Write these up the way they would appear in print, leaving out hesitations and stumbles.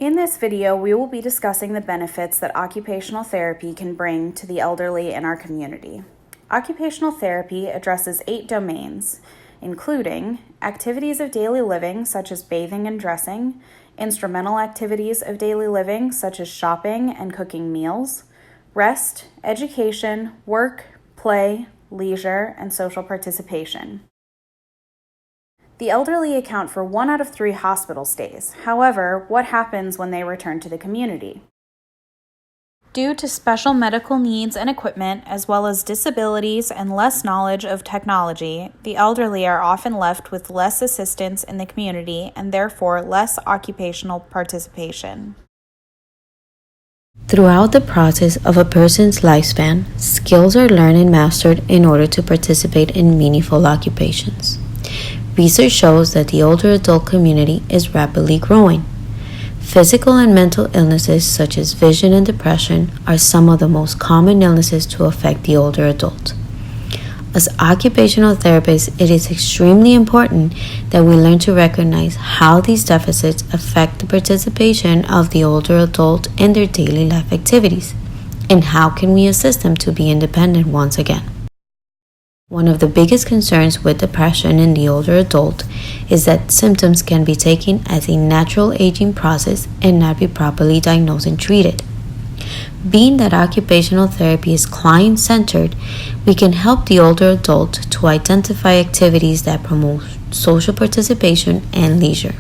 In this video, we will be discussing the benefits that occupational therapy can bring to the elderly in our community. Occupational therapy addresses 8 domains, including activities of daily living such as bathing and dressing, instrumental activities of daily living such as shopping and cooking meals, rest, education, work, play, leisure, and social participation. The elderly account for 1 out of 3 hospital stays. However, what happens when they return to the community? Due to special medical needs and equipment, as well as disabilities and less knowledge of technology, the elderly are often left with less assistance in the community and therefore less occupational participation. Throughout the process of a person's lifespan, skills are learned and mastered in order to participate in meaningful occupations. Research shows that the older adult community is rapidly growing. Physical and mental illnesses such as vision and depression are some of the most common illnesses to affect the older adult. As occupational therapists, it is extremely important that we learn to recognize how these deficits affect the participation of the older adult in their daily life activities, and how can we assist them to be independent once again. One of the biggest concerns with depression in the older adult is that symptoms can be taken as a natural aging process and not be properly diagnosed and treated. Being that occupational therapy is client-centered, we can help the older adult to identify activities that promote social participation and leisure.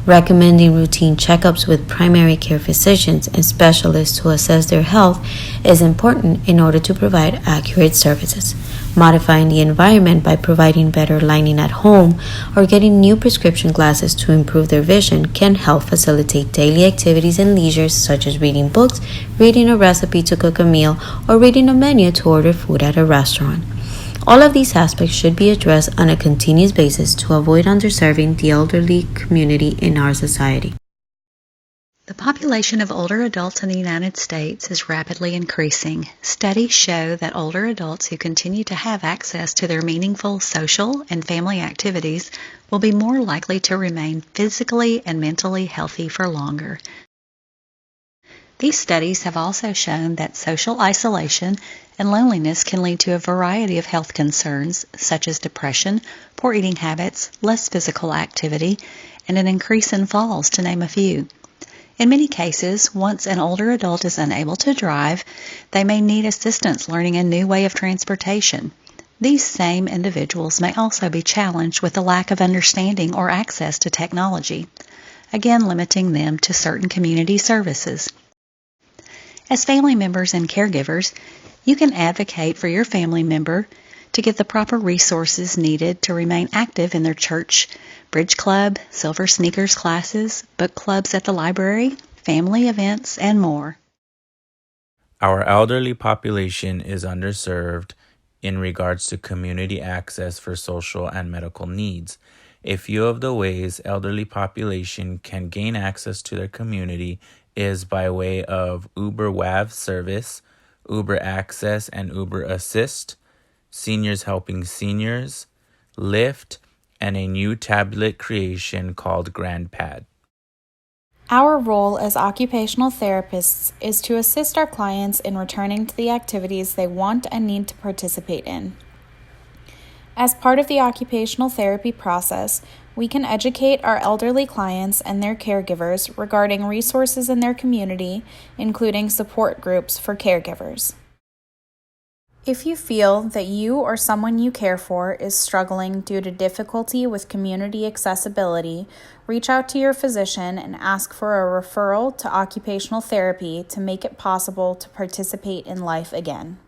Recommending routine checkups with primary care physicians and specialists to assess their health is important in order to provide accurate services. Modifying the environment by providing better lighting at home or getting new prescription glasses to improve their vision can help facilitate daily activities and leisures such as reading books, reading a recipe to cook a meal, or reading a menu to order food at a restaurant. All of these aspects should be addressed on a continuous basis to avoid underserving the elderly community in our society. The population of older adults in the United States is rapidly increasing. Studies show that older adults who continue to have access to their meaningful social and family activities will be more likely to remain physically and mentally healthy for longer. These studies have also shown that social isolation and loneliness can lead to a variety of health concerns such as depression, poor eating habits, less physical activity, and an increase in falls, to name a few. In many cases, once an older adult is unable to drive, they may need assistance learning a new way of transportation. These same individuals may also be challenged with a lack of understanding or access to technology, again limiting them to certain community services. As family members and caregivers, you can advocate for your family member to get the proper resources needed to remain active in their church, bridge club, silver sneakers classes, book clubs at the library, family events, and more. Our elderly population is underserved in regards to community access for social and medical needs. A few of the ways elderly population can gain access to their community is by way of Uber WAV service, Uber Access and Uber Assist, Seniors Helping Seniors, Lyft, and a new tablet creation called GrandPad. Our role as occupational therapists is to assist our clients in returning to the activities they want and need to participate in. As part of the occupational therapy process, we can educate our elderly clients and their caregivers regarding resources in their community, including support groups for caregivers. If you feel that you or someone you care for is struggling due to difficulty with community accessibility, reach out to your physician and ask for a referral to occupational therapy to make it possible to participate in life again.